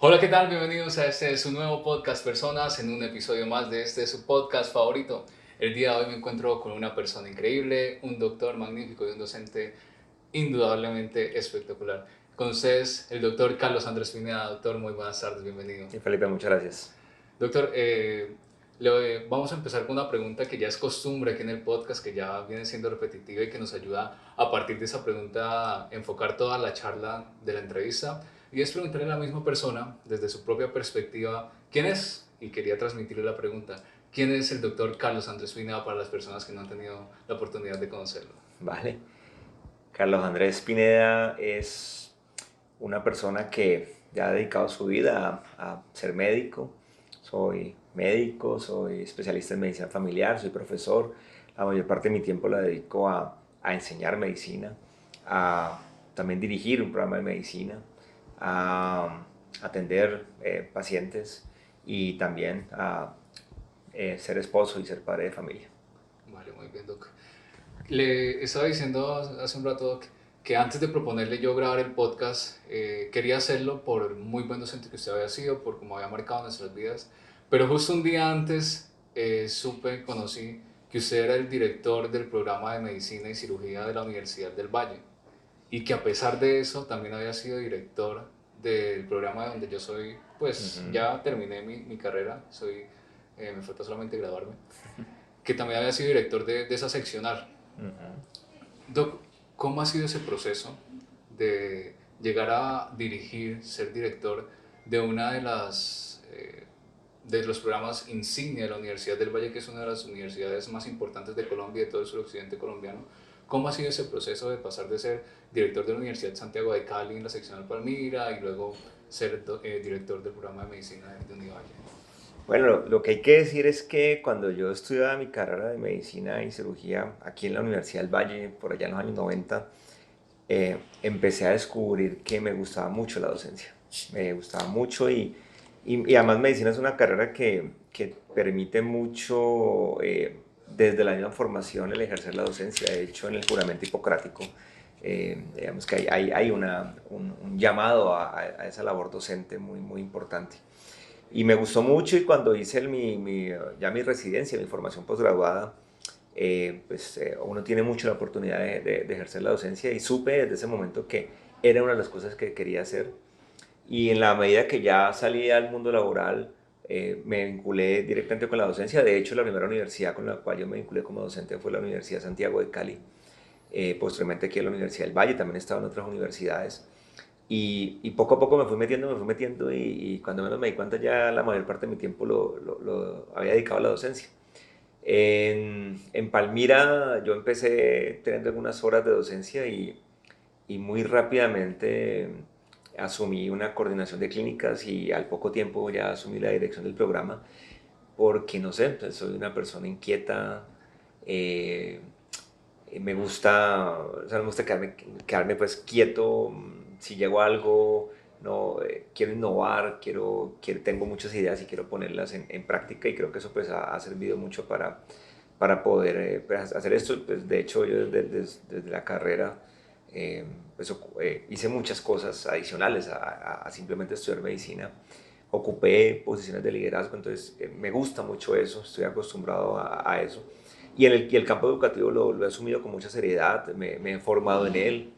Hola, ¿qué tal? Bienvenidos a este su nuevo podcast Personas, en un episodio más de este su podcast favorito. El día de hoy me encuentro con una persona increíble, un doctor magnífico y un docente indudablemente espectacular. Con ustedes, el doctor Carlos Andrés Pineda. Doctor, muy buenas tardes, bienvenido. Sí, Felipe, muchas gracias. Doctor, vamos a empezar con una pregunta que ya es costumbre aquí en el podcast, que ya viene siendo repetitiva y que nos ayuda a partir de esa pregunta a enfocar toda la charla de la entrevista. Y es preguntarle a la misma persona, desde su propia perspectiva, ¿quién es? Y quería transmitirle la pregunta, ¿quién es el doctor Carlos Andrés Pineda para las personas que no han tenido la oportunidad de conocerlo? Vale. Carlos Andrés Pineda es una persona que ya ha dedicado su vida a ser médico. Soy médico, soy especialista en medicina familiar, soy profesor. La mayor parte de mi tiempo la dedico a enseñar medicina, a también dirigir un programa de medicina, a atender pacientes y también a ser esposo y ser padre de familia. Vale, muy bien, doc. Le estaba diciendo hace un rato que antes de proponerle yo grabar el podcast, quería hacerlo por el muy buen docente que usted había sido, por cómo había marcado nuestras vidas, pero justo un día antes conocí que usted era el director del programa de medicina y cirugía de la Universidad del Valle y que a pesar de eso también había sido director del programa de donde yo soy, pues Ujú. ya terminé mi carrera, me falta solamente graduarme, que también había sido director de esa seccional. Ujú. Doc, ¿cómo ha sido ese proceso de llegar a dirigir, ser director de una de los programas insignia de la Universidad del Valle, que es una de las universidades más importantes de Colombia y de todo el suroccidente colombiano? ¿Cómo ha sido ese proceso de pasar de ser director de la Universidad de Santiago de Cali en la sección de Palmira y luego ser director del programa de medicina de Univalle? Bueno, lo que hay que decir es que cuando yo estudiaba mi carrera de medicina y cirugía aquí en la Universidad del Valle, por allá en los años 90, empecé a descubrir que me gustaba mucho la docencia. Me gustaba mucho y además medicina es una carrera que permite mucho desde la misma formación el ejercer la docencia. De hecho, en el juramento hipocrático, digamos que hay un llamado a esa labor docente muy, muy importante. Y me gustó mucho y cuando hice ya mi residencia, mi formación posgraduada, uno tiene mucho la oportunidad de ejercer la docencia y supe desde ese momento que era una de las cosas que quería hacer. Y en la medida que ya salí al mundo laboral, me vinculé directamente con la docencia. De hecho, la primera universidad con la cual yo me vinculé como docente fue la Universidad Santiago de Cali. Posteriormente aquí en la Universidad del Valle, también he estado en otras universidades. Y poco a poco me fui metiendo y cuando menos me di cuenta ya la mayor parte de mi tiempo lo había dedicado a la docencia. En Palmira yo empecé teniendo algunas horas de docencia y muy rápidamente asumí una coordinación de clínicas y al poco tiempo ya asumí la dirección del programa porque no sé, pues, soy una persona inquieta, eh, me gusta, o sea, no me gusta quedarme pues quieto, si llego a algo, no, quiero innovar, tengo muchas ideas y quiero ponerlas en práctica y creo que eso pues ha servido mucho para poder pues, hacer esto. Pues, de hecho, yo desde la carrera hice muchas cosas adicionales a simplemente estudiar medicina. Ocupé posiciones de liderazgo, entonces me gusta mucho eso, estoy acostumbrado a eso. Y el campo educativo lo he asumido con mucha seriedad, me he formado en él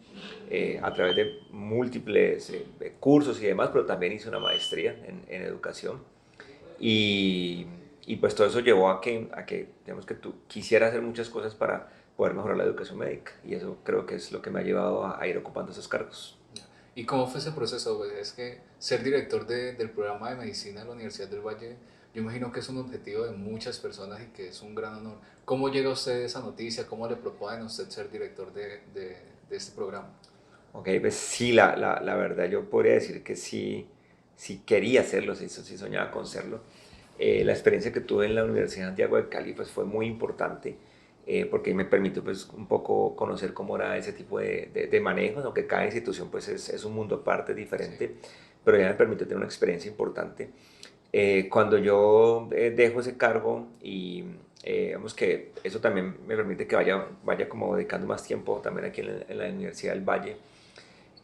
a través de múltiples cursos y demás, pero también hice una maestría en educación. Y, y pues todo eso llevó a que, digamos que tú quisieras hacer muchas cosas para poder mejorar la educación médica. Y eso creo que es lo que me ha llevado a ir ocupando esos cargos. ¿Y cómo fue ese proceso? Pues es que ser director del programa de medicina de la Universidad del Valle, yo imagino que es un objetivo de muchas personas y que es un gran honor. ¿Cómo llega a usted esa noticia? ¿Cómo le proponen a usted ser director de este programa? Ok, pues sí, la verdad yo podría decir que sí, sí quería hacerlo, sí soñaba con serlo. La experiencia que tuve en la Universidad de Santiago de Cali pues, fue muy importante porque me permitió pues, un poco conocer cómo era ese tipo de manejos, aunque cada institución pues, es un mundo aparte, Sí, diferente, pero ya me permitió tener una experiencia importante. Cuando yo dejo ese cargo y digamos que eso también me permite que vaya como dedicando más tiempo también aquí en la Universidad del Valle,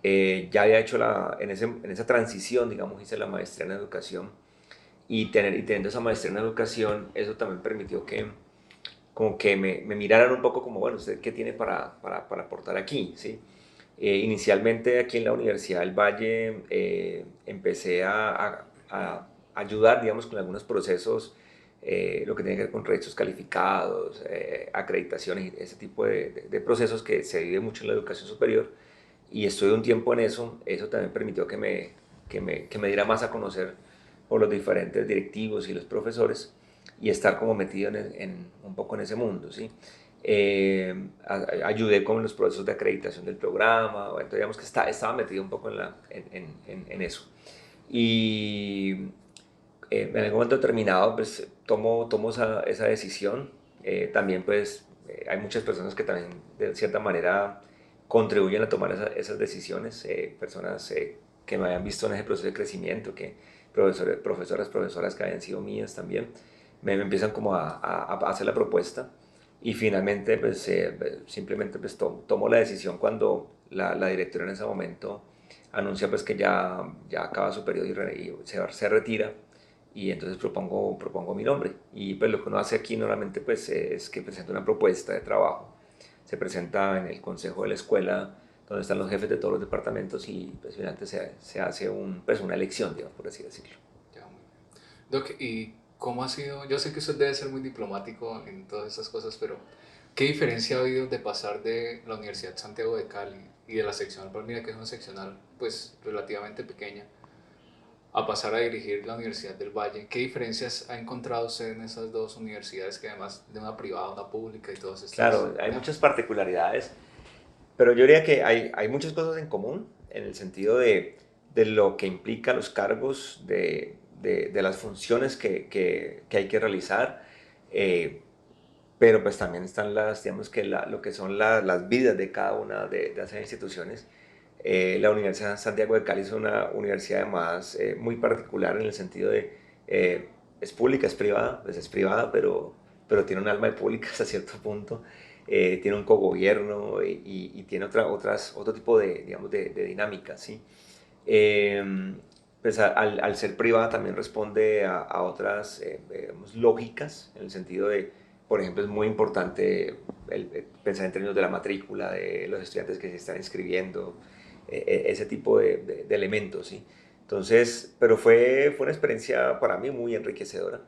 ya había hecho en esa transición, digamos, hice la maestría en educación y teniendo esa maestría en educación, eso también permitió que como que me miraran un poco como, bueno, ¿usted qué tiene para aportar aquí? ¿Sí? Inicialmente aquí en la Universidad del Valle empecé a ayudar, digamos, con algunos procesos, lo que tiene que ver con registros calificados, acreditaciones, ese tipo de procesos que se vive mucho en la educación superior. Y estuve un tiempo en eso, eso también permitió que me diera más a conocer por los diferentes directivos y los profesores y estar como metido un poco en ese mundo, ¿sí? Ayudé con los procesos de acreditación del programa, bueno, digamos que estaba metido un poco en eso. Y en algún momento determinado, pues tomo esa decisión. También, pues, hay muchas personas que también, de cierta manera, contribuyen a tomar esas decisiones. Personas que me habían visto en ese proceso de crecimiento, profesoras que habían sido mías también, me empiezan como a hacer la propuesta. Y finalmente, pues, simplemente pues, tomo la decisión cuando la directora en ese momento anuncia pues, que ya acaba su periodo y se retira y entonces propongo mi nombre. Y pues lo que uno hace aquí normalmente pues es que presenta una propuesta de trabajo. Se presenta en el consejo de la escuela donde están los jefes de todos los departamentos y pues finalmente se hace pues, una elección, digamos, por así decirlo. Ya, muy bien. Doc, ¿y cómo ha sido? Yo sé que usted debe ser muy diplomático en todas estas cosas, pero ¿qué diferencia ha habido de pasar de la Universidad Santiago de Cali y de la seccional Palmira, que es una seccional pues relativamente pequeña, a pasar a dirigir la Universidad del Valle? ¿Qué diferencias ha encontrado usted en esas dos universidades, que además de una privada, una pública y todas estas... Claro, hay muchas particularidades, pero yo diría que hay muchas cosas en común en el sentido de lo que implica los cargos, de las funciones que hay que realizar. Eh, pero pues también están digamos que lo que son las vidas de cada una de esas instituciones. La Universidad de Santiago de Cali es una universidad además muy particular en el sentido eh, es pública, es privada, pues es privada, pero tiene un alma de pública hasta cierto punto, tiene un cogobierno y tiene otro tipo digamos, de dinámica, ¿sí? Eh, pues al ser privada también responde a otras digamos, lógicas, en el sentido de, por ejemplo, es muy importante pensar en términos de la matrícula, de los estudiantes que se están inscribiendo, ese tipo de elementos, ¿sí? Entonces, pero fue una experiencia para mí muy enriquecedora.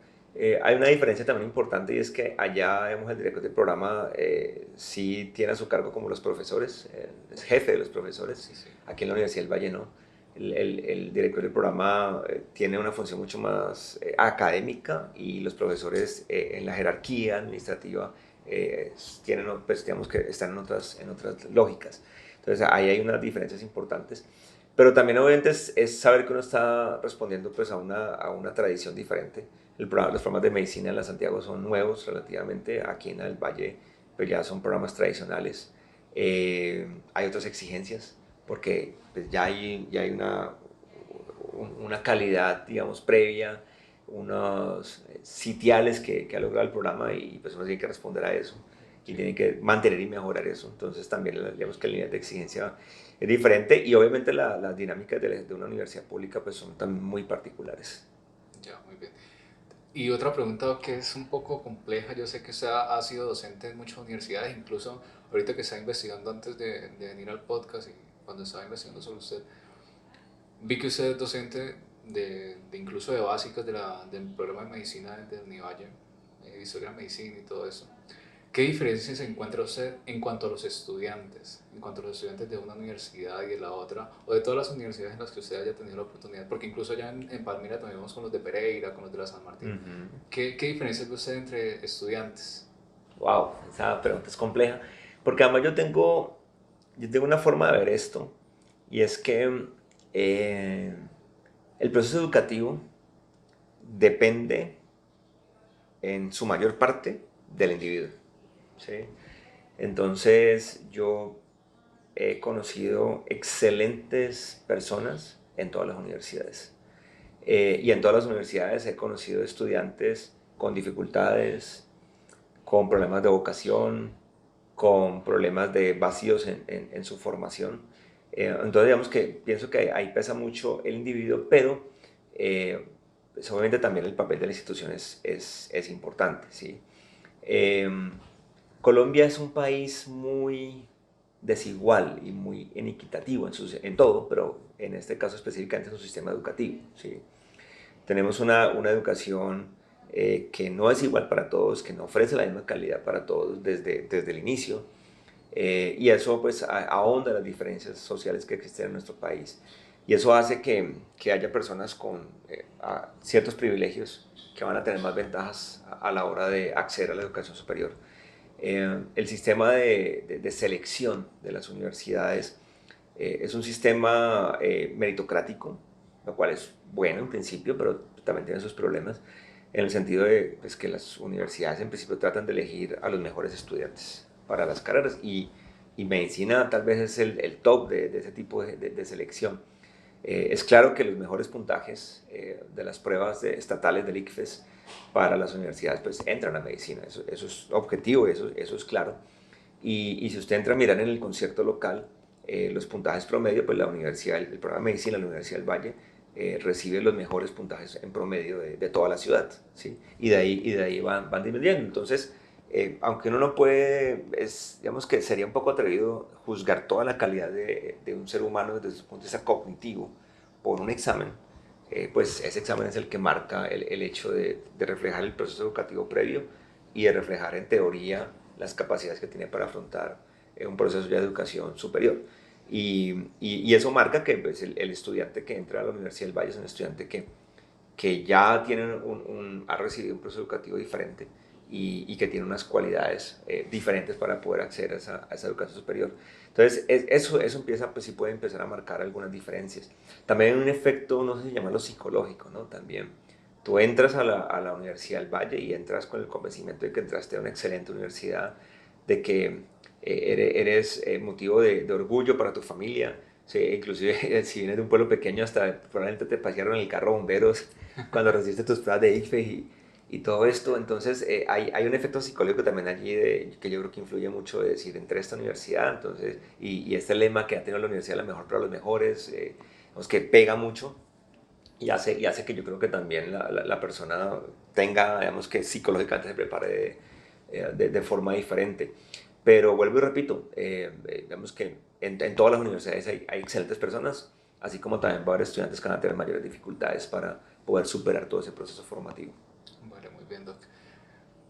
Hay una diferencia también importante y es que allá, digamos, el director del programa sí tiene a su cargo como los profesores, es jefe de los profesores. Sí, sí. Aquí en la Universidad del Valle no. El director del programa tiene una función mucho más académica y los profesores en la jerarquía administrativa tienen, pues, digamos que están en otras lógicas. Entonces ahí hay unas diferencias importantes. Pero también obviamente es saber que uno está respondiendo pues, a una tradición diferente. Los programas de medicina en la Santiago son nuevos relativamente. Aquí en el Valle pues ya son programas tradicionales. Hay otras exigencias porque pues, ya hay una calidad, digamos, previa, unos sitiales que ha logrado el programa y pues uno tiene que responder a eso y Sí. tiene que mantener y mejorar eso. Entonces también digamos que el nivel de exigencia es diferente y obviamente las dinámicas de una universidad pública pues son también muy particulares. Ya, muy bien. Y otra pregunta que es un poco compleja, yo sé que usted ha sido docente en muchas universidades, incluso ahorita que estaba investigando antes de venir al podcast y cuando estaba investigando sobre usted, vi que usted es docente de incluso de básicas del programa de medicina del Univalle, historia de medicina y todo eso. ¿Qué diferencias encuentra usted en cuanto a los estudiantes, en cuanto a los estudiantes de una universidad y de la otra, o de todas las universidades en las que usted haya tenido la oportunidad? Porque incluso allá en Palmira también vemos con los de Pereira, con los de la San Martín. Ujú. ¿Qué diferencias ve usted entre estudiantes? Wow, esa pregunta es compleja, porque además yo tengo una forma de ver esto, y es que eh, el proceso educativo depende en su mayor parte del individuo, ¿sí? Entonces yo he conocido excelentes personas en todas las universidades. Y en todas las universidades he conocido estudiantes con dificultades, con problemas de vocación, con problemas de vacíos en su formación. Entonces, digamos que pienso que ahí pesa mucho el individuo, pero pues obviamente también el papel de la institución es importante, ¿sí? Eh, Colombia es un país muy desigual y muy inequitativo en todo, pero en este caso específicamente en su sistema educativo, ¿sí? Tenemos una educación que no es igual para todos, que no ofrece la misma calidad para todos desde el inicio, y eso pues ahonda las diferencias sociales que existen en nuestro país. Y eso hace que haya personas con ciertos privilegios que van a tener más ventajas a la hora de acceder a la educación superior. El sistema de selección de las universidades es un sistema meritocrático, lo cual es bueno en principio, pero también tiene sus problemas, en el sentido de pues, que las universidades en principio tratan de elegir a los mejores estudiantes para las carreras y medicina tal vez es el top de ese tipo de selección. Es claro que los mejores puntajes de las pruebas estatales del ICFES para las universidades pues entran a medicina, eso es objetivo, eso es claro. Y si usted entra a mirar en el concierto local, los puntajes promedio, pues la universidad, el programa de medicina de la Universidad del Valle recibe los mejores puntajes en promedio de toda la ciudad, ¿sí? Y de ahí van disminuyendo. Entonces, aunque uno no puede, digamos que sería un poco atrevido juzgar toda la calidad de un ser humano desde su punto de vista cognitivo por un examen, pues ese examen es el que marca el hecho de reflejar el proceso educativo previo y de reflejar en teoría las capacidades que tiene para afrontar un proceso de educación superior. Y eso marca que pues, el estudiante que entra a la Universidad del Valle es un estudiante que ya tiene ha recibido un proceso educativo diferente y que tiene unas cualidades diferentes para poder acceder a esa educación superior. Entonces, eso empieza, pues sí puede empezar a marcar algunas diferencias. También hay un efecto, no sé si llamarlo psicológico, ¿no? También tú entras a la Universidad del Valle y entras con el convencimiento de que entraste a una excelente universidad, de que eres motivo de orgullo para tu familia. Sí, inclusive si vienes de un pueblo pequeño, hasta probablemente te pasearon en el carro bomberos cuando recibiste tus pruebas de ICFES y todo esto. Entonces hay un efecto psicológico también allí que yo creo que influye mucho de decir, entré a esta universidad, entonces, y este lema que ha tenido la universidad, la mejor para los mejores, que pega mucho y hace que yo creo que también la persona tenga, digamos que psicológicamente se prepare de forma diferente. Pero vuelvo y repito, digamos que en todas las universidades hay excelentes personas, así como también va a haber estudiantes que van a tener mayores dificultades para poder superar todo ese proceso formativo. Vale, muy bien, Doc.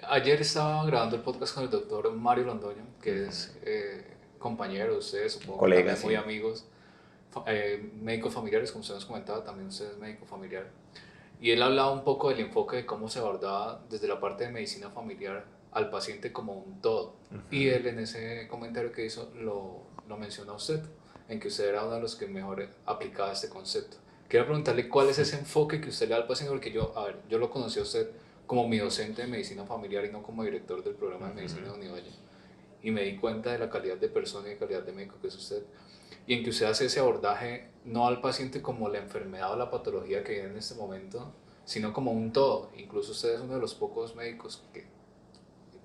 Ayer estaba grabando el podcast con el doctor Mario Londoño, que Ujú. es compañero de ustedes, supongo que Colegas, también muy sí. amigos, médicos familiares, como usted nos comentaba, también usted es médico familiar. Y él hablaba un poco del enfoque de cómo se abordaba desde la parte de medicina familiar al paciente como un todo. Y Ujú. él en ese comentario que hizo lo menciona a usted, en que usted era uno de los que mejor aplicaba este concepto. Quiero preguntarle cuál es ese enfoque que usted le da al paciente, porque yo, a ver, yo lo conocí a usted como mi docente de medicina familiar y no como director del programa de medicina Ujú. de Univalle. Y me di cuenta de la calidad de persona y de calidad de médico que es usted. Y en que usted hace ese abordaje no al paciente como la enfermedad o la patología que viene en este momento, sino como un todo. Incluso usted es uno de los pocos médicos que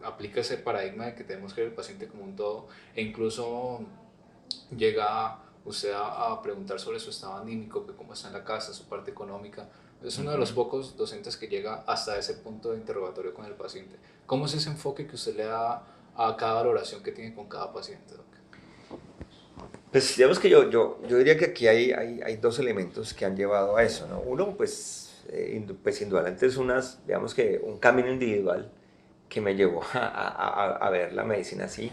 aplica ese paradigma de que tenemos que ver el paciente como un todo e incluso llega usted a preguntar sobre su estado anímico, que cómo está en la casa, su parte económica. Es uno de los Ujú. pocos docentes que llega hasta ese punto de interrogatorio con el paciente. ¿Cómo es ese enfoque que usted le da a cada valoración que tiene con cada paciente, Doc? Pues digamos que yo diría que aquí hay dos elementos que han llevado a eso, ¿no? Uno, pues, pues indudablemente es digamos que un camino individual que me llevó a ver la medicina así,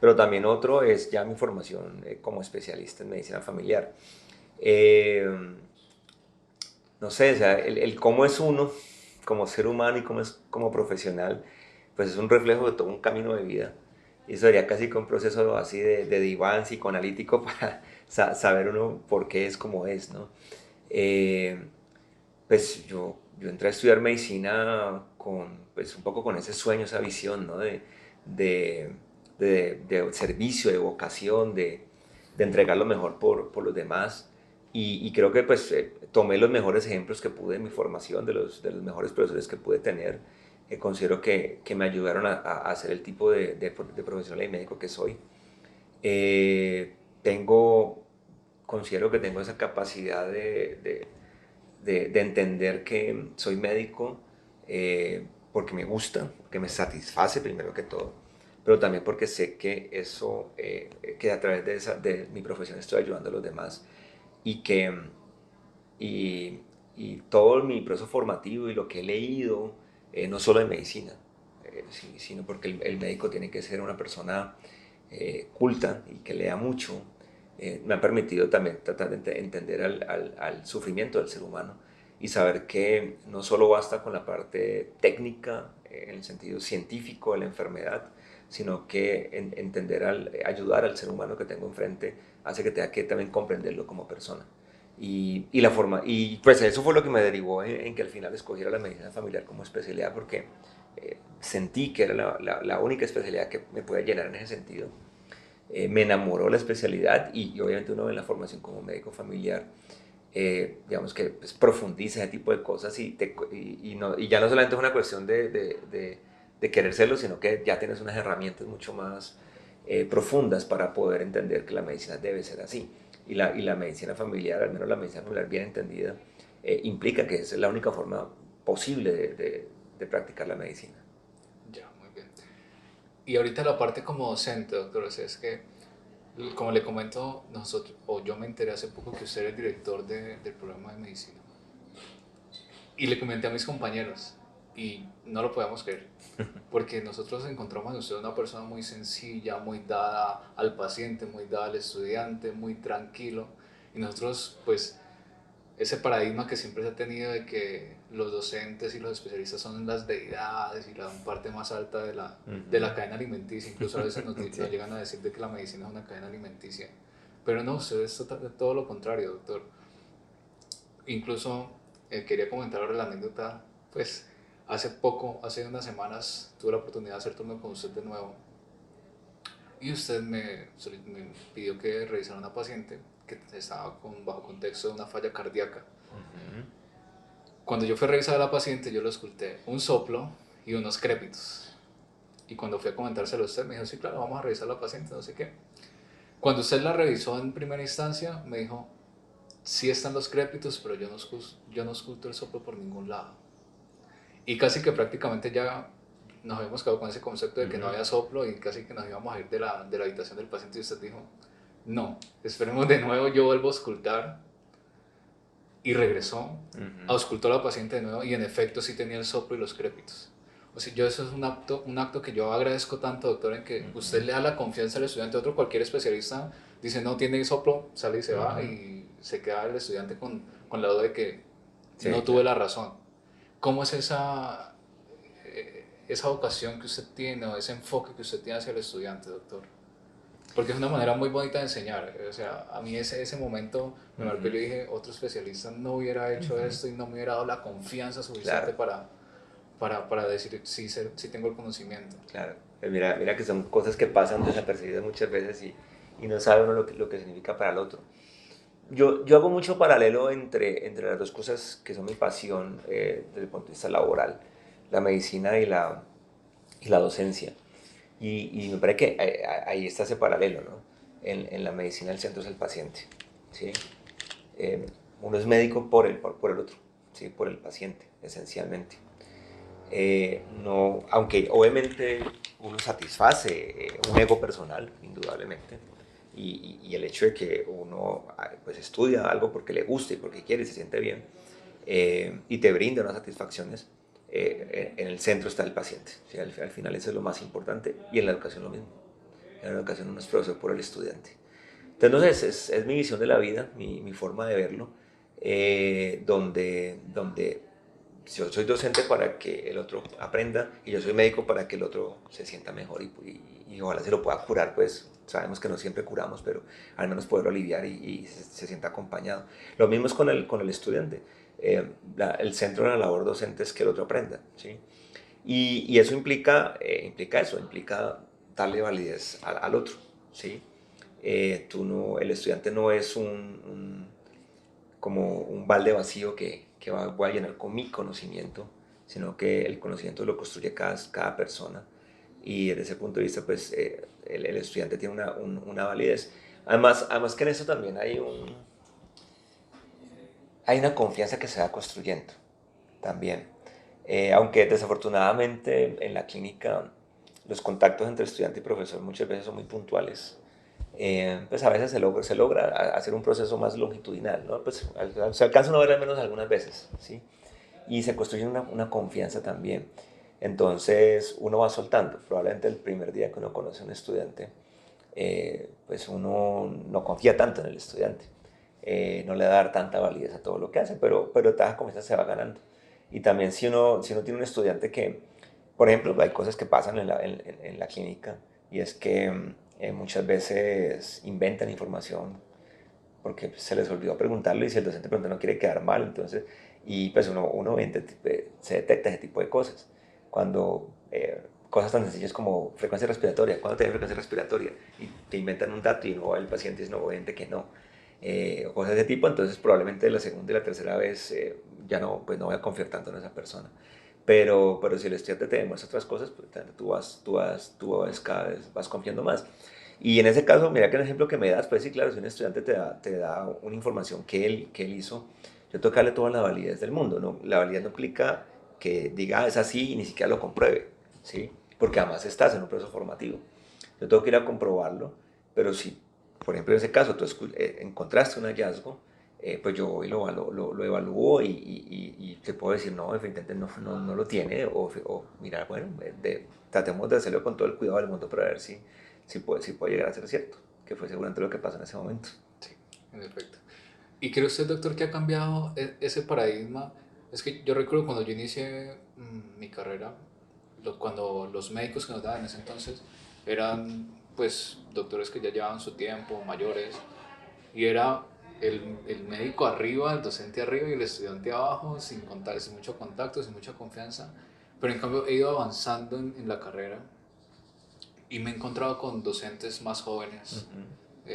pero también otro es ya mi formación como especialista en medicina familiar. Eh, no sé, o sea, el cómo es uno como ser humano y cómo es como profesional, pues es un reflejo de todo un camino de vida. Y eso sería casi que un proceso así de diván psicoanalítico para saber uno por qué es como es, ¿no? Eh, pues yo entré a estudiar medicina pues un poco con ese sueño, esa visión, ¿no? De, de servicio, de vocación, de entregar lo mejor por los demás. Y creo que pues tomé los mejores ejemplos que pude en mi formación, de los mejores profesores que pude tener. Considero que me ayudaron a ser el tipo de profesional y médico que soy. Tengo considero que tengo esa capacidad de entender que soy médico porque me gusta, porque me satisface primero que todo, pero también porque sé que eso, que a través de mi profesión estoy ayudando a los demás y que y, y todo mi proceso formativo y lo que he leído, no solo de medicina, sino porque el médico tiene que ser una persona culta y que lea mucho, me ha permitido también tratar de entender al sufrimiento del ser humano y saber que no solo basta con la parte técnica, en el sentido científico de la enfermedad, sino que entender ayudar al ser humano que tengo enfrente hace que tenga que también comprenderlo como persona. La forma, y pues eso fue lo que me derivó en que al final escogiera la medicina familiar como especialidad porque sentí que era la única especialidad que me podía llenar en ese sentido. Me enamoró la especialidad y obviamente uno en la formación como médico familiar, digamos que pues, profundiza ese tipo de cosas y ya no solamente es una cuestión de querer serlo, sino que ya tienes unas herramientas mucho más profundas para poder entender que la medicina debe ser así. Y la medicina familiar, al menos la medicina familiar bien entendida, implica que es la única forma posible de practicar la medicina. Ya, muy bien. Y ahorita la parte como docente, doctor, o sea, es que, como le comento, nosotros, o yo me enteré hace poco que usted era el director del programa de medicina. Y le comenté a mis compañeros y no lo podíamos creer, porque nosotros encontramos en usted una persona muy sencilla, muy dada al paciente, muy dada al estudiante, muy tranquilo. Y nosotros, pues, ese paradigma que siempre se ha tenido de que los docentes y los especialistas son las deidades y la parte más alta de la cadena alimenticia, incluso a veces nos Sí. llegan a decir de que la medicina es una cadena alimenticia. Pero no, usted es todo lo contrario, doctor. Incluso quería comentar ahora la anécdota, pues hace poco, hace unas semanas, tuve la oportunidad de hacer turno con usted de nuevo y usted me pidió que revisara a una paciente que estaba bajo contexto de una falla cardíaca. Ujú. Cuando yo fui a revisar a la paciente, yo le escuché un soplo y unos crépitos. Y cuando fui a comentárselo a usted, me dijo, sí, claro, vamos a revisar a la paciente, no sé qué. Cuando usted la revisó en primera instancia, me dijo, sí están los crépitos, pero yo no escucho el soplo por ningún lado. Y casi que prácticamente ya nos habíamos quedado con ese concepto de que no Ujú. había soplo y casi que nos íbamos a ir de la habitación del paciente y usted dijo, no, esperemos de nuevo, yo vuelvo a auscultar y regresó, Ujú. auscultó a la paciente de nuevo y en efecto sí tenía el soplo y los crépitos. O sea, yo eso es un acto que yo agradezco tanto, doctor, en que usted le da la confianza al estudiante. Otro cualquier especialista dice, no tiene soplo, sale y se va Ujú. y se queda el estudiante con la duda de que Sí, no tuve claro. la razón. ¿Cómo es esa vocación que usted tiene o ese enfoque que usted tiene hacia el estudiante, doctor? Porque es una manera muy bonita de enseñar. O sea, a mí ese momento me marcó. Ujú. Yo dije, otro especialista no hubiera hecho Ujú. esto y no me hubiera dado la confianza suficiente Claro, para decir, sí, sí tengo el conocimiento. claro. Mira que son cosas que pasan desapercibidas muchas veces y no sabe uno lo que significa para el otro. Yo hago mucho paralelo entre las dos cosas que son mi pasión desde el punto de vista laboral, la medicina y la docencia. Y me parece que ahí está ese paralelo, ¿no? En la medicina el centro es el paciente, ¿sí? Eh, Uno es médico por el otro, ¿sí? Por el paciente, esencialmente. No, aunque obviamente uno satisface un ego personal, indudablemente, y el hecho de que uno pues, estudia algo porque le gusta y porque quiere y se siente bien, y te brinda unas satisfacciones, en el centro está el paciente. ¿Sí? Al final eso es lo más importante, y en la educación lo mismo. En la educación uno es profesor por el estudiante. Entonces es mi visión de la vida, mi forma de verlo, donde yo soy docente para que el otro aprenda y yo soy médico para que el otro se sienta mejor y ojalá se lo pueda curar, pues sabemos que no siempre curamos, pero al menos poderlo aliviar y se sienta acompañado. Lo mismo es con el estudiante. El centro de la labor docente es que el otro aprenda, ¿sí? Y eso implica darle validez al otro, ¿sí? El estudiante no es como un balde vacío que voy a llenar con mi conocimiento, sino que el conocimiento lo construye cada persona. Y desde ese punto de vista, pues el estudiante tiene una validez. Además que en eso también hay una confianza que se va construyendo también. Aunque desafortunadamente en la clínica los contactos entre estudiante y profesor muchas veces son muy puntuales. Pues a veces se logra hacer un proceso más longitudinal, ¿no? Pues se alcanza a ver al menos algunas veces, ¿sí? Y se construye una confianza también. Entonces uno va soltando. Probablemente el primer día que uno conoce a un estudiante, pues uno no confía tanto en el estudiante, no le va a dar tanta validez a todo lo que hace, pero toda confianza se va ganando. Y también si uno tiene un estudiante que, por ejemplo, hay cosas que pasan en la clínica y es que muchas veces inventan información porque se les olvidó preguntarlo y si el docente pregunta no quiere quedar mal, entonces, y pues uno se detecta ese tipo de cosas. Cuando cosas tan sencillas como frecuencia respiratoria, cuando tiene frecuencia respiratoria y te inventan un dato y no el paciente dice no, obviamente que no, o cosas de ese tipo, entonces probablemente la segunda y la tercera vez ya no, pues no voy a confiar tanto en esa persona. Pero si el estudiante te demuestra otras cosas, pues tú vas cada vez vas confiando más. Y en ese caso, mira que el ejemplo que me das, pues sí, claro, si un estudiante te da una información que él hizo, yo tengo que darle toda la validez del mundo, ¿no? La validez no implica que diga, es así y ni siquiera lo compruebe, ¿sí? Porque además estás en un proceso formativo. Yo tengo que ir a comprobarlo, pero si, por ejemplo, en ese caso tú encontraste un hallazgo, pues yo voy y lo evalúo y te puedo decir, no, efectivamente no lo tiene, o mira, bueno, tratemos de hacerlo con todo el cuidado del mundo para ver si puede llegar a ser cierto, que fue seguramente lo que pasó en ese momento. Sí, en efecto. ¿Y cree usted, doctor, que ha cambiado ese paradigma? Es que yo recuerdo cuando yo inicié mi carrera, cuando los médicos que nos daban en ese entonces eran pues doctores que ya llevaban su tiempo, mayores, y era el médico arriba, el docente arriba y el estudiante abajo, sin mucho contacto, sin mucha confianza. Pero en cambio he ido avanzando en la carrera y me he encontrado con docentes más jóvenes Ujú.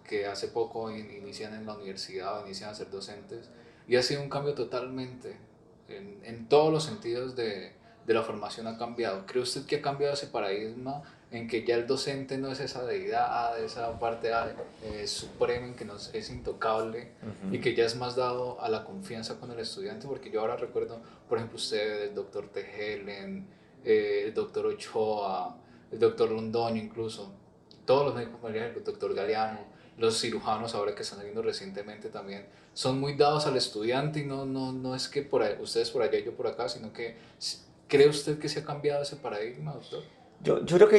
que hace poco inician en la universidad o inician a ser docentes y ha sido un cambio totalmente en todos los sentidos de la formación ha cambiado. ¿Cree usted que ha cambiado ese paradigma en que ya el docente no es esa deidad, esa parte suprema en que es intocable y Ujú. que ya es más dado a la confianza con el estudiante? Porque yo ahora recuerdo, por ejemplo, usted, el doctor Tejelen, el doctor Ochoa, el doctor Londoño incluso, todos los médicos familiares, el doctor Galeano, los cirujanos ahora que están saliendo recientemente también, son muy dados al estudiante y no es que ustedes por allá y yo por acá, sino que ¿cree usted que se ha cambiado ese paradigma, doctor? Yo creo que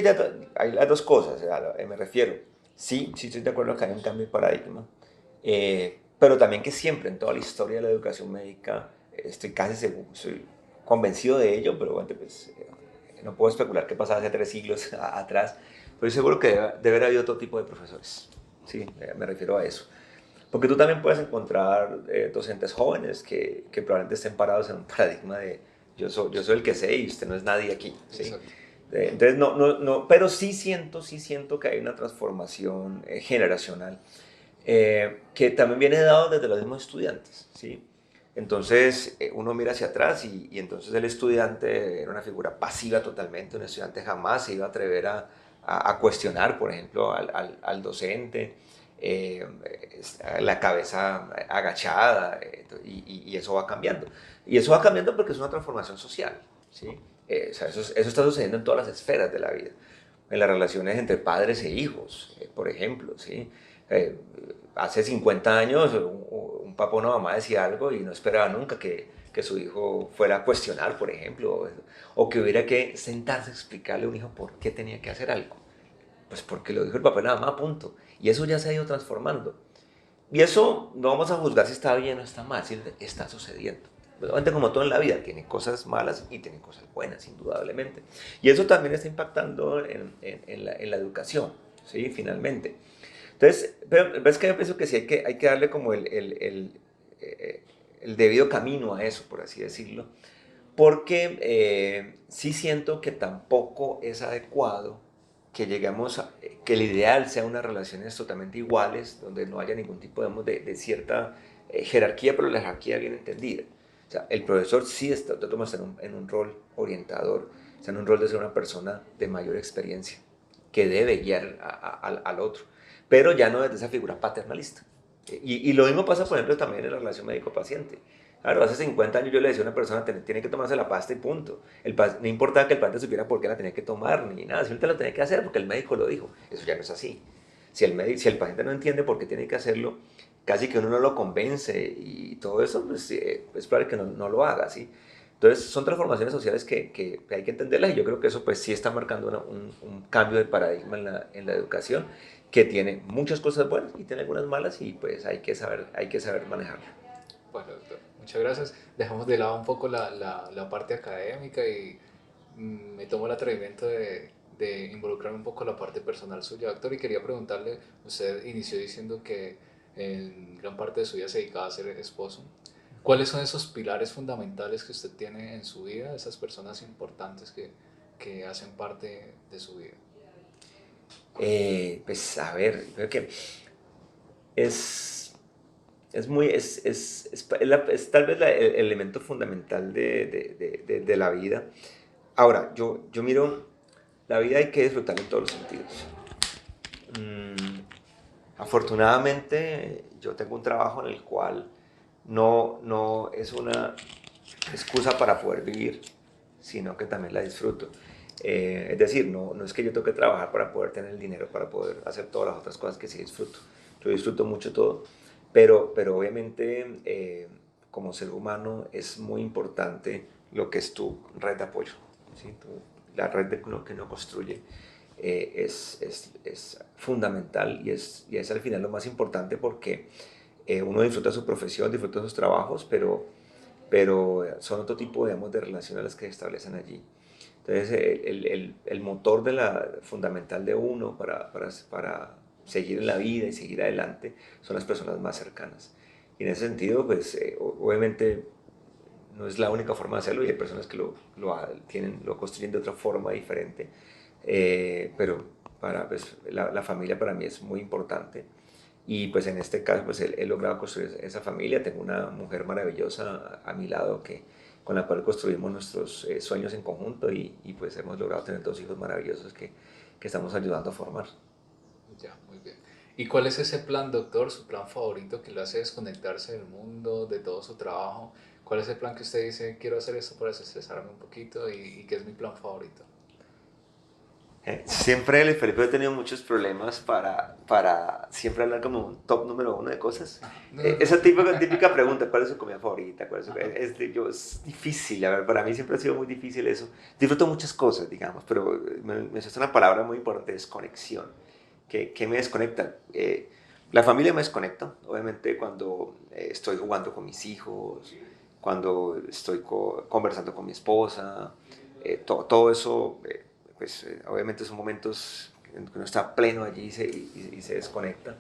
hay las dos cosas, me refiero. Sí estoy de acuerdo que hay un cambio de paradigma, pero también que siempre en toda la historia de la educación médica, estoy casi seguro, estoy convencido de ello, pero bueno, pues no puedo especular qué pasaba hace 3 siglos atrás, pero estoy seguro que debe haber habido otro tipo de profesores, sí, me refiero a eso. Porque tú también puedes encontrar docentes jóvenes que probablemente estén parados en un paradigma de yo soy el que sé y usted no es nadie aquí, ¿sí? Exacto. Entonces, no, pero sí siento que hay una transformación generacional que también viene dado desde los mismos estudiantes, ¿sí? Entonces, uno mira hacia atrás y entonces el estudiante era una figura pasiva totalmente, un estudiante jamás se iba a atrever a cuestionar, por ejemplo, al docente, eh, la cabeza agachada, y eso va cambiando. Y eso va cambiando porque es una transformación social, ¿sí? O sea, eso está sucediendo en todas las esferas de la vida, en las relaciones entre padres e hijos, por ejemplo, ¿sí? Eh, Hace 50 años un papá o una mamá decía algo y no esperaba nunca que su hijo fuera a cuestionar, por ejemplo, o que hubiera que sentarse a explicarle a un hijo por qué tenía que hacer algo. Pues porque lo dijo el papá y la mamá, punto. Y eso ya se ha ido transformando. Y eso no vamos a juzgar si está bien o está mal, si está sucediendo. Obviamente, como todo en la vida, tiene cosas malas y tiene cosas buenas, indudablemente. Y eso también está impactando en la educación, ¿sí? Finalmente. Entonces, pero ves que yo pienso que sí hay que darle como el debido camino a eso, por así decirlo, porque sí siento que tampoco es adecuado que lleguemos que el ideal sea unas relaciones totalmente iguales, donde no haya ningún tipo de cierta jerarquía, pero la jerarquía bien entendida. O sea, el profesor sí está en un rol orientador, está en un rol de ser una persona de mayor experiencia, que debe guiar al otro. pero ya no desde esa figura paternalista. Y lo mismo pasa, por ejemplo, también en la relación médico-paciente. Claro, hace 50 años yo le decía a una persona, tiene que tomarse la pasta y punto. No importaba que el paciente supiera por qué la tenía que tomar, ni nada, simplemente lo tenía que hacer porque el médico lo dijo. Eso ya no es así. Si el paciente no entiende por qué tiene que hacerlo, casi que uno no lo convence y todo eso, pues es probable que no lo haga, ¿sí? Entonces son transformaciones sociales que hay que entenderlas y yo creo que eso pues sí está marcando un cambio de paradigma en la educación que tiene muchas cosas buenas y tiene algunas malas y pues hay que saber manejarlo. Bueno, doctor, muchas gracias. Dejamos de lado un poco la parte académica y me tomo el atrevimiento de involucrar un poco la parte personal suya, doctor, y quería preguntarle, usted inició diciendo que en gran parte de su vida se dedicaba a ser esposo. ¿Cuáles son esos pilares fundamentales que usted tiene en su vida, esas personas importantes que hacen parte de su vida? Pues a ver, creo que es, es muy, es tal vez el elemento fundamental de la vida. Ahora, yo miro, la vida hay que disfrutar en todos los sentidos. Mm, Afortunadamente, yo tengo un trabajo en el cual no es una excusa para poder vivir, sino que también la disfruto. Es decir, no es que yo tengo que trabajar para poder tener el dinero, para poder hacer todas las otras cosas que sí disfruto. Yo disfruto mucho todo, pero obviamente como ser humano es muy importante lo que es tu red de apoyo, ¿sí? La red de lo que uno construye es fundamental y es al final lo más importante porque uno disfruta su profesión, disfruta sus trabajos, pero son otro tipo, digamos, de relaciones las que se establecen allí. Entonces, el motor fundamental de uno para seguir en la vida y seguir adelante son las personas más cercanas. Y en ese sentido, pues, obviamente no es la única forma de hacerlo y hay personas que lo construyen de otra forma diferente, pero pues, la familia para mí es muy importante. Y pues en este caso pues he logrado construir esa familia, tengo una mujer maravillosa a mi lado con la cual construimos nuestros sueños en conjunto y pues hemos logrado tener dos hijos maravillosos que estamos ayudando a formar. Ya, muy bien. ¿Y cuál es ese plan, doctor, su plan favorito que lo hace desconectarse del mundo, de todo su trabajo? ¿Cuál es el plan que usted dice, quiero hacer esto para desestresarme un poquito y qué es mi plan favorito? Siempre, Felipe, he tenido muchos problemas para siempre hablar como un top número uno de cosas. No, no, no. Esa típica pregunta, ¿cuál es su comida favorita? Es difícil, a ver, para mí siempre ha sido muy difícil eso. Disfruto muchas cosas, digamos, pero me hace una palabra muy importante, desconexión. ¿Qué me desconecta? La familia me desconecta, obviamente cuando estoy jugando con mis hijos, cuando estoy conversando con mi esposa, todo eso pues obviamente son momentos en que uno está pleno allí y se desconecta.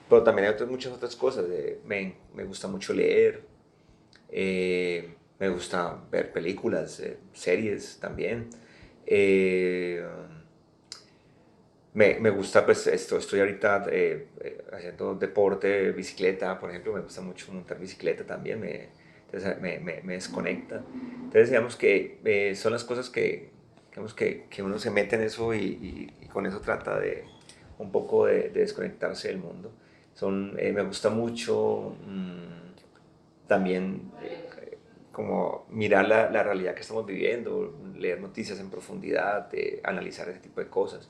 Pero también hay muchas otras cosas. Me gusta mucho leer, me gusta ver películas, series también. Eh, me gusta, pues estoy ahorita haciendo deporte, bicicleta, por ejemplo, me gusta mucho montar bicicleta también, entonces me desconecta. Entonces digamos que son las cosas digamos que uno se mete en eso y con eso trata de un poco de desconectarse del mundo. Me gusta mucho también como mirar la realidad que estamos viviendo, leer noticias en profundidad, analizar ese tipo de cosas,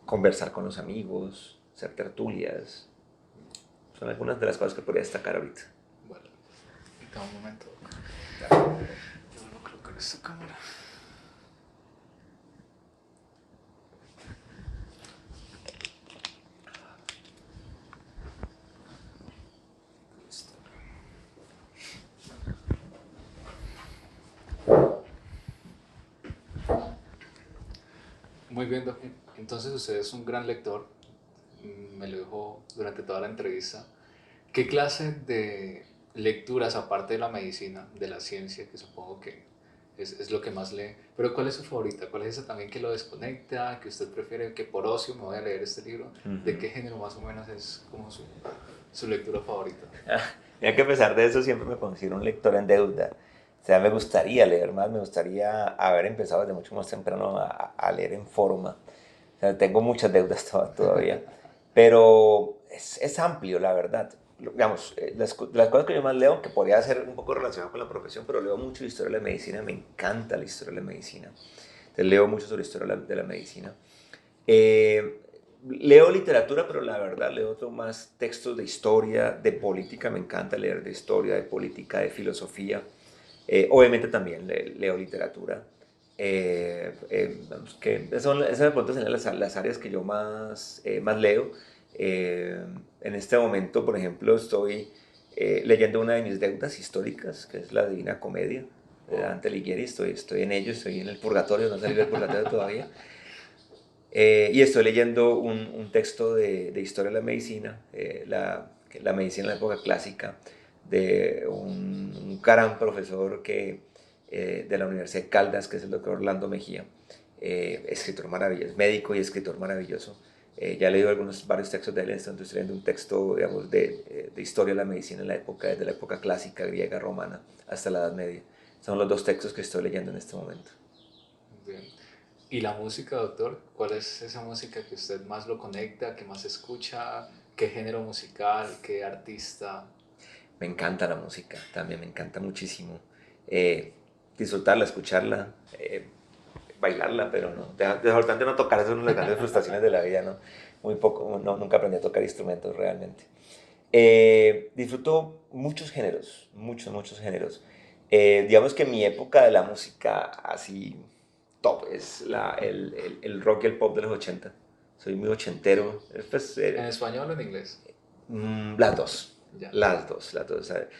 conversar con los amigos, hacer tertulias. Son algunas de las cosas que podría destacar ahorita. Bueno, ahorita un momento. Ya, yo no creo con esta cámara. Listo. Muy bien, Doc. Entonces usted es un gran lector, me lo dijo durante toda la entrevista. ¿Qué clase de lecturas, aparte de la medicina, de la ciencia, que supongo que es lo que más lee, pero cuál es su favorita? ¿Cuál es esa también que lo desconecta, que usted prefiere, que por ocio me voy a leer este libro? ¿De qué género más o menos es como su lectura favorita? Mira que a pesar de eso siempre me considero un lector en deuda. O sea, me gustaría leer más, me gustaría haber empezado desde mucho más temprano a leer en forma. O sea, tengo muchas deudas todavía. pero es amplio, la verdad. Digamos, las cosas que yo más leo, que podría ser un poco relacionado con la profesión, pero leo mucho historia de la medicina, me encanta la historia de la medicina. Entonces leo mucho sobre historia de la medicina. Eh, Leo literatura, pero la verdad leo otro más textos de historia, de política, me encanta leer de historia, de política, de filosofía. Obviamente también leo literatura. Vamos, que esas de pronto son las áreas que yo más leo. En este momento, por ejemplo, estoy leyendo una de mis deudas históricas, que es la Divina Comedia de Wow. Dante Alighieri. Estoy en ello, estoy en el purgatorio, no salí del purgatorio todavía. Y estoy leyendo un texto de historia de la medicina, la medicina en la época clásica, de un gran profesor de la Universidad de Caldas, que es el doctor Orlando Mejía, escritor maravilloso, médico y escritor maravilloso. Ya he leído varios textos de él, entonces estoy leyendo un texto, digamos, de historia de la medicina en la época, desde la época clásica, griega, romana, hasta la Edad Media. Son los dos textos que estoy leyendo en este momento. Bien. ¿Y la música, doctor? ¿Cuál es esa música que usted más lo conecta, que más escucha? ¿Qué género musical? ¿Qué artista? Me encanta la música, también me encanta muchísimo. Eh, Disfrutarla, escucharla, bailarla, pero no. Desafortunadamente no tocar, eso es una de las grandes frustraciones de la vida, ¿no? Muy poco, no, nunca aprendí a tocar instrumentos realmente. Disfruto muchos géneros, muchos géneros. Digamos que mi época de la música así top es el rock y el pop de los 80. Soy muy ochentero. Pues, ¿En español o en inglés? Las dos. Ya. Las dos.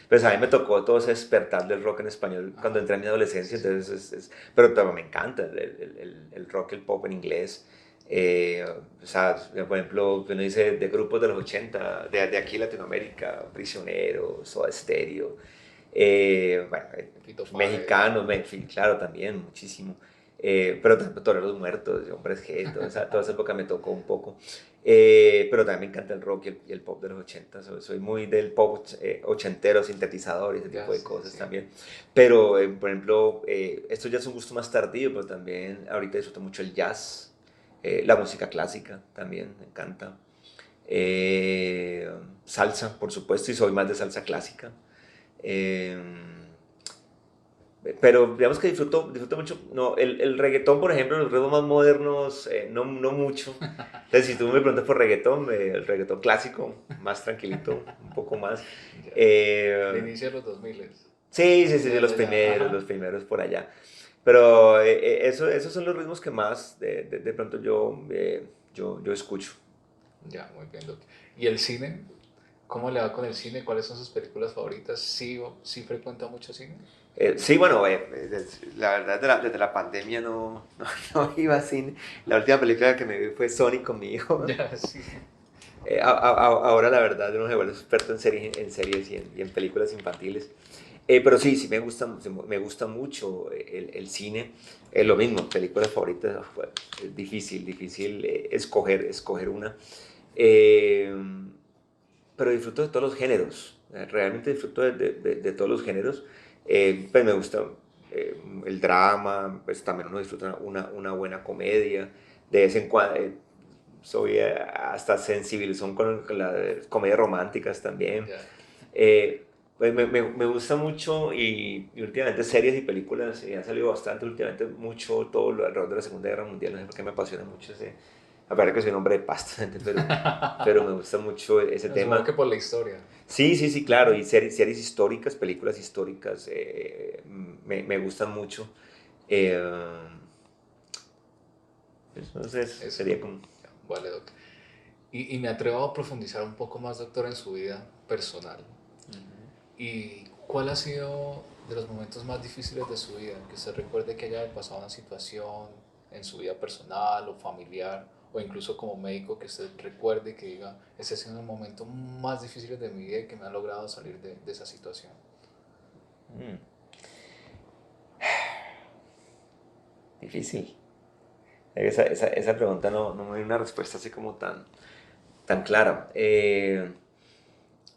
Pues a mí me tocó todo ese despertar del rock en español cuando Ajá. entré en mi adolescencia, Sí. entonces pero también me encanta el rock, el pop en inglés. O sea, por ejemplo, uno dice de grupos de los 80 de aquí Latinoamérica, Prisioneros, Soda Stereo, bueno, Fito Páez. mexicanos, en fin, claro, también, muchísimo. Pero también Toreros Muertos, Hombres G, toda esa época me tocó un poco. Pero también me encanta el rock y el pop de los 80. Soy muy del pop ochentero, sintetizador y ese Ya, tipo de sí, cosas sí. también. Pero, por ejemplo, esto ya es un gusto más tardío, pero también ahorita disfruto mucho el jazz, la música clásica también, me encanta. Salsa, por supuesto, y soy más de salsa clásica. Eh, pero digamos que disfruto mucho, no, el reggaetón, por ejemplo, los ritmos más modernos, no mucho. Entonces, si tú me preguntas por reggaetón, el reggaetón clásico, más tranquilito, un poco más. Ya. De Eh, inicio de los 2000. sí, Ya, los ya, ya. primeros, Ajá. los primeros por allá. Pero esos son los ritmos que más de pronto yo escucho. Ya, muy bien, doctor. ¿Y el cine? ¿Cómo le va con el cine? ¿Cuáles son sus películas favoritas? ¿Sí, sí frecuenta mucho cine? Sí, bueno, la verdad desde la pandemia no iba a cine. La última película que me vi fue Sonic con mi hijo. Ya, sí. Ahora la verdad uno se vuelve experto en series y en películas infantiles. Pero sí, me gusta mucho el cine. Es lo mismo, películas favoritas, bueno, es difícil escoger una. Eh, pero disfruto de todos los géneros, realmente disfruto de todos los géneros. Pues me gusta el drama, pues también uno disfruta una buena comedia. De vez en cuando soy hasta sensibilizón con las comedias románticas también. Ya. Pues me gusta mucho y últimamente series y películas, han salido bastante últimamente, mucho todo lo alrededor de la Segunda Guerra Mundial, no sé por qué me apasiona mucho ese, a pesar de que soy un hombre de pasta, pero me gusta mucho ese Supongo tema. que por la historia. Sí, claro, y series históricas, películas históricas, me gustan mucho. Eh, entonces Eso. sería como... Ya, vale, doctor. Y me atrevo a profundizar un poco más, doctor, en su vida personal. ¿Y cuál ha sido de los momentos más difíciles de su vida? Que usted recuerde que haya pasado una situación en su vida personal o familiar, o incluso como médico, que usted recuerde que diga, ese ha sido el momento más difícil de mi vida y que me ha logrado salir de esa situación. mm, Difícil. Esa pregunta no me dio una respuesta así como tan clara.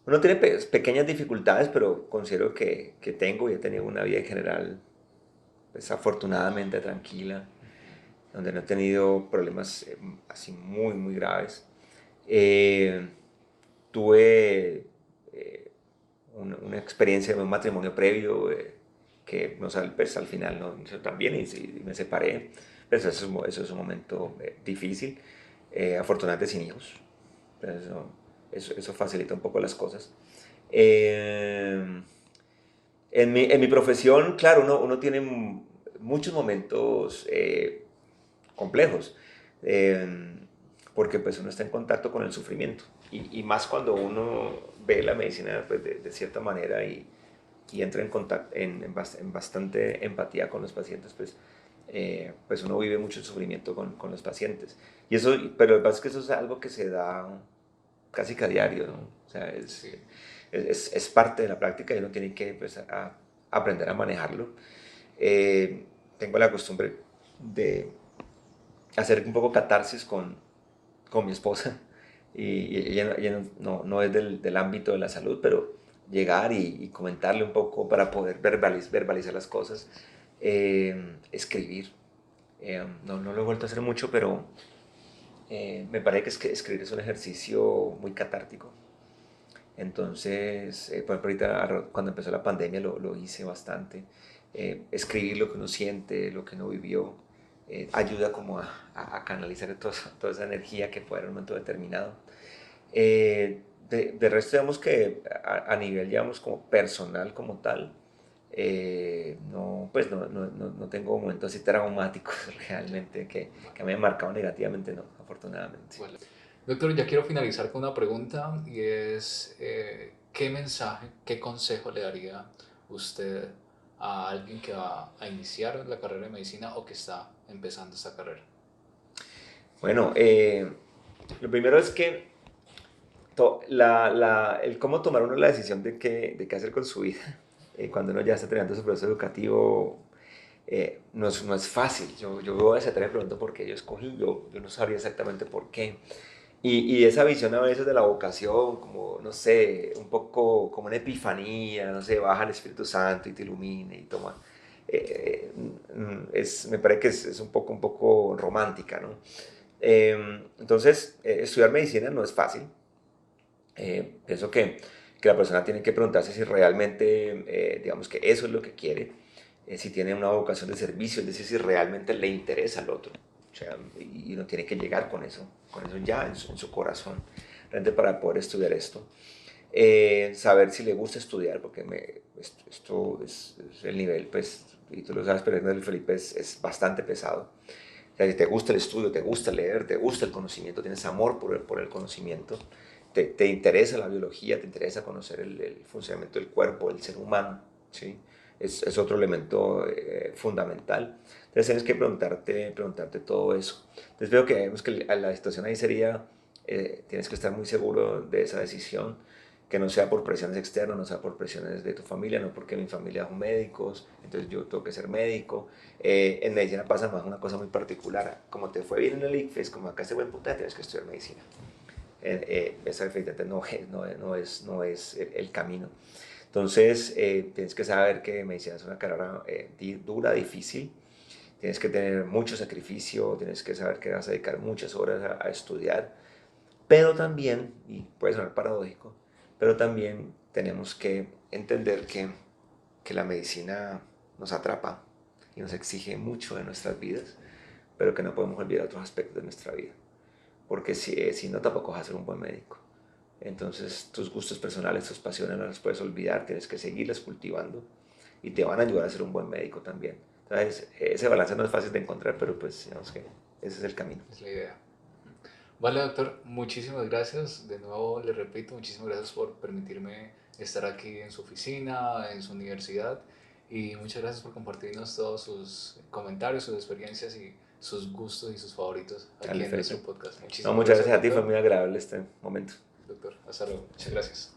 Uno tiene pequeñas dificultades, pero considero que tengo y he tenido una vida en general, pues afortunadamente tranquila, donde no he tenido problemas así muy graves. Eh, tuve una experiencia de un matrimonio previo que no sal, pues, al final no hizo tan bien y me separé. Pues eso es un momento difícil. Afortunadamente sin hijos. Pues eso facilita un poco las cosas. Eh, en mi profesión, claro, uno tiene muchos momentos complejos, eh, porque pues uno está en contacto con el sufrimiento y más cuando uno ve la medicina pues, de cierta manera y entra en contacto en bastante empatía con los pacientes, pues uno vive mucho el sufrimiento con los pacientes. Y eso, pero lo que pasa es que eso es algo que se da casi que a diario, ¿no? O sea, Sí. es parte de la práctica y uno tiene que pues, aprender a manejarlo. Tengo la costumbre de hacer un poco catarsis con mi esposa. Y ella no es del ámbito de la salud, pero llegar y comentarle un poco para poder verbalizar las cosas. Escribir. No lo he vuelto a hacer mucho, pero me parece que, escribir es un ejercicio muy catártico. Entonces, por ejemplo, ahorita cuando empezó la pandemia lo hice bastante. Escribir lo que uno siente, lo que uno vivió, ayuda como a canalizar toda esa energía que fue en un momento determinado. De resto, digamos que a nivel, digamos, como personal como tal, no, pues no tengo momentos así traumáticos realmente que me hayan marcado negativamente, no, afortunadamente. Vale. Doctor, ya quiero finalizar con una pregunta y es, ¿qué mensaje, qué consejo le daría usted a alguien que va a iniciar la carrera de medicina o que está empezando esta carrera? Bueno, lo primero es que el cómo tomar uno la decisión de qué hacer con su vida, cuando uno ya está terminando su proceso educativo, no es fácil. Yo veo esa tarea y pregunto por qué yo escogí, yo no sabría exactamente por qué. Y esa visión a veces de la vocación, como, no sé, un poco como una epifanía, no sé, baja el Espíritu Santo y te ilumina y toma. Me parece que es un poco romántica, ¿no? Entonces, estudiar medicina no es fácil. Pienso que la persona tiene que preguntarse si realmente, digamos que eso es lo que quiere, si tiene una vocación de servicio, es decir, si realmente le interesa al otro. O sea, y uno tiene que llegar con eso ya en su corazón, realmente para poder estudiar esto. Saber si le gusta estudiar, porque esto es el nivel, pues, y tú lo sabes, pero el nivel, Felipe, es bastante pesado. O sea, si te gusta el estudio, te gusta leer, te gusta el conocimiento, tienes amor por el conocimiento, te interesa la biología, te interesa conocer el funcionamiento del cuerpo, el ser humano, ¿sí? Es otro elemento fundamental. Entonces tienes que preguntarte todo eso. Entonces veo que la situación ahí sería, tienes que estar muy seguro de esa decisión, que no sea por presiones externas, no sea por presiones de tu familia, no porque mi familia son médicos, entonces yo tengo que ser médico. En medicina pasa más una cosa muy particular, como te fue bien en el ICFES, como acá este buen puta, tienes que estudiar medicina. Esa definitivamente no es el camino. Entonces, tienes que saber que medicina es una carrera dura, difícil, tienes que tener mucho sacrificio, tienes que saber que vas a dedicar muchas horas a estudiar, pero también, y puede sonar paradójico, pero también tenemos que entender que la medicina nos atrapa y nos exige mucho de nuestras vidas, pero que no podemos olvidar otros aspectos de nuestra vida, porque si no tampoco vas a ser un buen médico. Entonces tus gustos personales, tus pasiones no las puedes olvidar, tienes que seguirlas cultivando y te van a ayudar a ser un buen médico también. Entonces ese balance no es fácil de encontrar, pero pues digamos que ese es el camino. Es la idea. Vale, doctor, muchísimas gracias. De nuevo, le repito, muchísimas gracias por permitirme estar aquí en su oficina, en su universidad. Y muchas gracias por compartirnos todos sus comentarios, sus experiencias y sus gustos y sus favoritos aquí Dale, en nuestro Felipe. podcast. No, Muchísimas muchas gracias, gracias a ti, fue doctor. muy agradable este momento. Doctor, hasta luego. Muchas gracias.